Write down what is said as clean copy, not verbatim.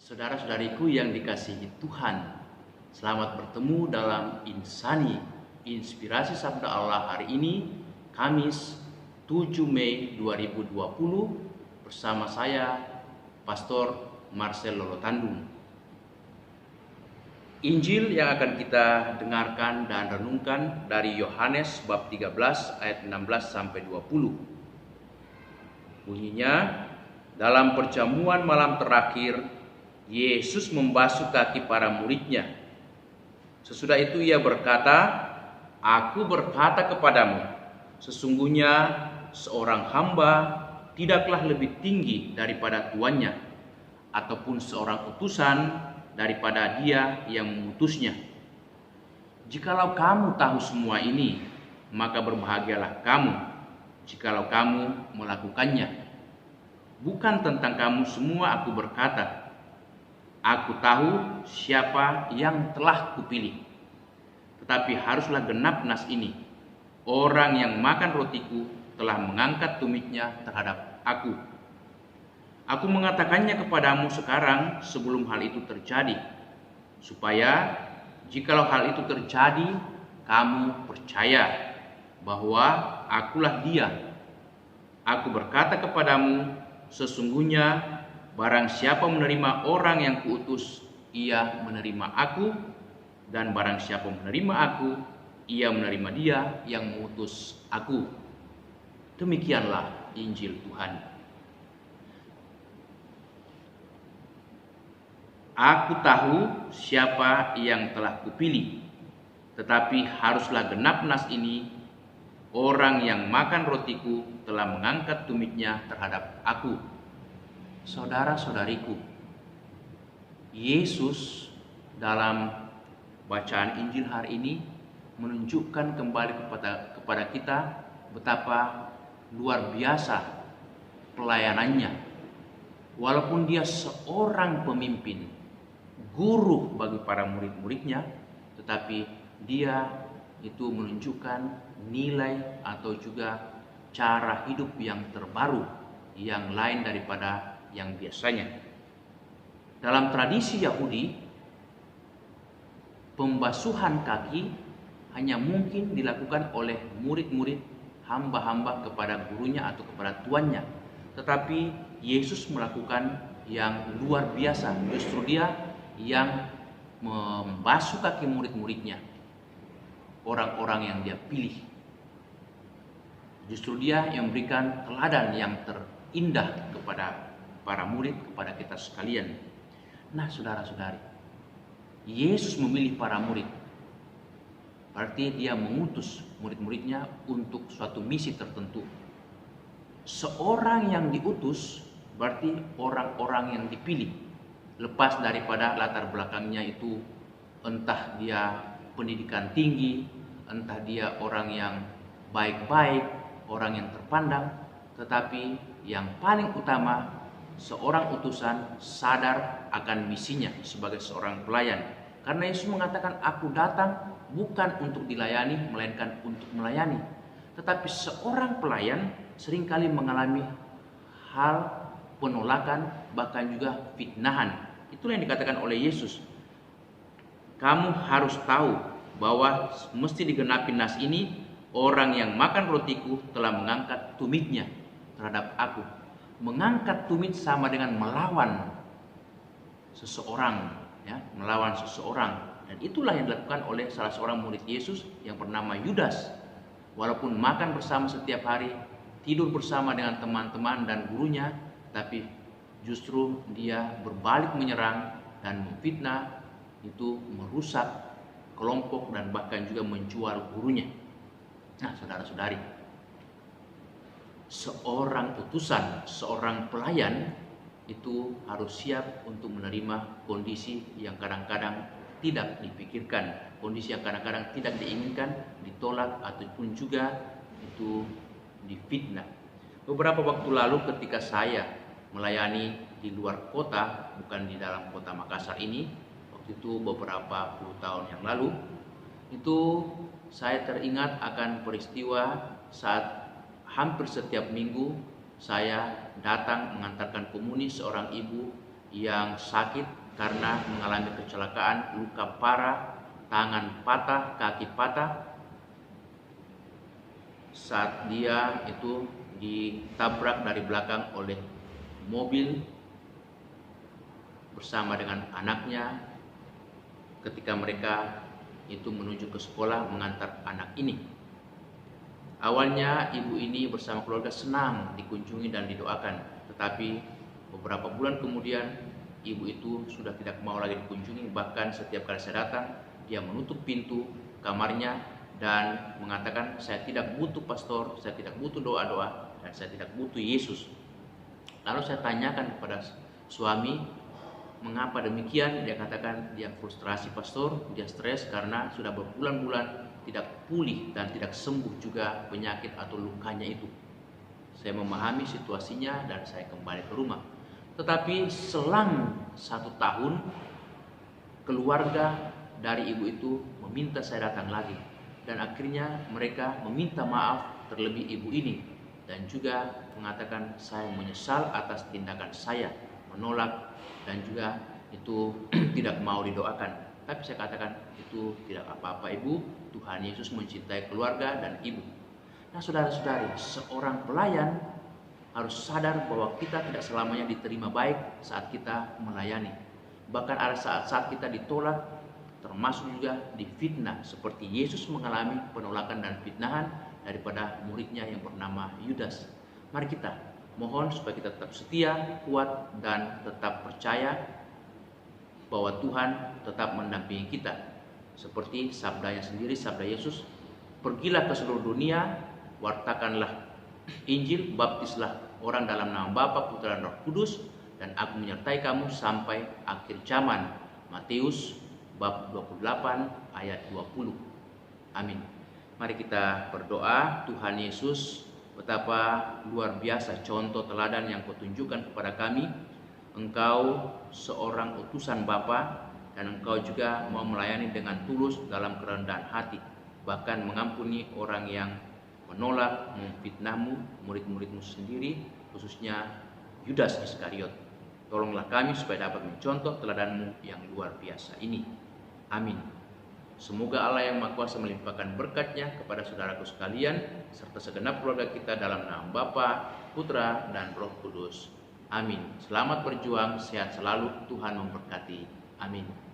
Saudara-saudariku yang dikasihi Tuhan, selamat bertemu dalam Insani, Inspirasi Sabda Allah hari ini, Kamis 7 Mei 2020, bersama saya, Pastor Marcel Lolotandung. Injil yang akan kita dengarkan dan renungkan dari Yohanes bab 13 ayat 16 sampai 20. Bunyinya, dalam perjamuan malam terakhir, Yesus membasuh kaki para muridnya. Sesudah itu ia berkata, "Aku berkata kepadamu, sesungguhnya seorang hamba tidaklah lebih tinggi daripada tuannya, ataupun seorang utusan daripada dia yang mengutusnya. Jikalau kamu tahu semua ini, maka berbahagialah kamu jikalau kamu melakukannya. Bukan tentang kamu semua aku berkata. Aku tahu siapa yang telah kupilih. Tetapi haruslah genap nas ini. Orang yang makan rotiku telah mengangkat tumitnya terhadap aku. Aku mengatakannya kepadamu sekarang sebelum hal itu terjadi, supaya jikalau hal itu terjadi, kamu percaya bahwa akulah dia. Aku berkata kepadamu, sesungguhnya barang siapa menerima orang yang kuutus, ia menerima aku, dan barang siapa menerima aku, ia menerima dia yang mengutus aku." Demikianlah Injil Tuhan. Aku tahu siapa yang telah kupilih, tetapi haruslah genap nas ini, orang yang makan rotiku telah mengangkat tumitnya terhadap aku. Saudara-saudariku, Yesus dalam bacaan Injil hari ini menunjukkan kembali kepada kita betapa luar biasa pelayanannya. Walaupun dia seorang pemimpin, guru bagi para murid-muridnya, tetapi dia itu menunjukkan nilai atau juga cara hidup yang terbaru, yang lain daripada yang biasanya. Dalam tradisi Yahudi, pembasuhan kaki hanya mungkin dilakukan oleh murid-murid, hamba-hamba kepada gurunya atau kepada tuannya. Tetapi Yesus melakukan yang luar biasa. Justru dia yang membasuh kaki murid-muridnya, orang-orang yang dia pilih. Justru dia yang memberikan teladan yang terindah kepada para murid, kepada kita sekalian. Nah, saudara-saudari, Yesus memilih para murid. Berarti dia mengutus murid-muridnya untuk suatu misi tertentu. Seorang yang diutus berarti orang-orang yang dipilih. Lepas daripada latar belakangnya itu, entah dia pendidikan tinggi, entah dia orang yang baik-baik, orang yang terpandang, tetapi yang paling utama, seorang utusan sadar akan misinya sebagai seorang pelayan. Karena Yesus mengatakan, "Aku datang bukan untuk dilayani, melainkan untuk melayani." Tetapi seorang pelayan seringkali mengalami hal penolakan, bahkan juga fitnahan. Itulah yang dikatakan oleh Yesus. Kamu harus tahu bahwa mesti digenapi nas ini, orang yang makan rotiku telah mengangkat tumitnya terhadap aku. Mengangkat tumit sama dengan melawan seseorang, ya, melawan seseorang. Dan itulah yang dilakukan oleh salah seorang murid Yesus yang bernama Yudas. Walaupun makan bersama setiap hari, tidur bersama dengan teman-teman dan gurunya, tapi justru dia berbalik menyerang dan memfitnah, itu merusak kelompok dan bahkan juga menjual gurunya. Nah, saudara-saudari, seorang utusan, seorang pelayan itu harus siap untuk menerima kondisi yang kadang-kadang tidak dipikirkan, kondisi yang kadang-kadang tidak diinginkan, ditolak ataupun juga itu difitnah. Beberapa waktu lalu ketika saya melayani di luar kota, bukan di dalam kota Makassar ini, waktu itu beberapa puluh tahun yang lalu, itu saya teringat akan peristiwa saat hampir setiap minggu saya datang mengantarkan komuni seorang ibu yang sakit karena mengalami kecelakaan, luka parah, tangan patah, kaki patah saat dia itu ditabrak dari belakang oleh mobil bersama dengan anaknya ketika mereka itu menuju ke sekolah mengantar anak ini. Awalnya ibu ini bersama keluarga senang dikunjungi dan didoakan, tetapi beberapa bulan kemudian ibu itu sudah tidak mau lagi dikunjungi. Bahkan setiap kali saya datang, dia menutup pintu kamarnya dan mengatakan, saya tidak butuh pastor, saya tidak butuh doa-doa, dan saya tidak butuh Yesus. Lalu saya tanyakan kepada suami, mengapa demikian? Dia katakan dia frustrasi pastor, dia stres karena sudah berbulan-bulan tidak pulih dan tidak sembuh juga penyakit atau lukanya itu. Saya memahami situasinya dan saya kembali ke rumah. Tetapi selang 1 tahun, keluarga dari ibu itu meminta saya datang lagi. Dan akhirnya mereka meminta maaf terlebih ibu ini. Dan juga mengatakan saya menyesal atas tindakan saya, menolak dan juga itu tidak mau didoakan. Tapi saya katakan itu tidak apa-apa ibu, Tuhan Yesus mencintai keluarga dan ibu. Nah saudara-saudari, seorang pelayan harus sadar bahwa kita tidak selamanya diterima baik saat kita melayani. Bahkan ada saat-saat kita ditolak, termasuk juga difitnah, seperti Yesus mengalami penolakan dan fitnahan daripada muridnya yang bernama Yudas. Mari kita mohon supaya kita tetap setia, kuat, dan tetap percaya bahwa Tuhan tetap mendampingi kita. Seperti sabdanya sendiri, sabda Yesus, pergilah ke seluruh dunia, wartakanlah Injil, baptislah orang dalam nama Bapa, Putra, dan Roh Kudus, dan aku menyertai kamu sampai akhir zaman. Matius bab 28 ayat 20. Amin. Mari kita berdoa. Tuhan Yesus, betapa luar biasa contoh teladan yang Kau tunjukkan kepada kami. Engkau seorang utusan Bapa dan Engkau juga mau melayani dengan tulus dalam kerendahan hati, bahkan mengampuni orang yang menolak, memfitnahmu, murid-muridmu sendiri, khususnya Yudas Iskariot. Tolonglah kami supaya dapat mencontoh teladanmu yang luar biasa ini. Amin. Semoga Allah yang Maha Kuasa melimpahkan berkat-Nya kepada saudaraku sekalian, serta segenap keluarga kita dalam nama Bapa, Putra, dan Roh Kudus. Amin. Selamat berjuang, sehat selalu, Tuhan memberkati. Amin.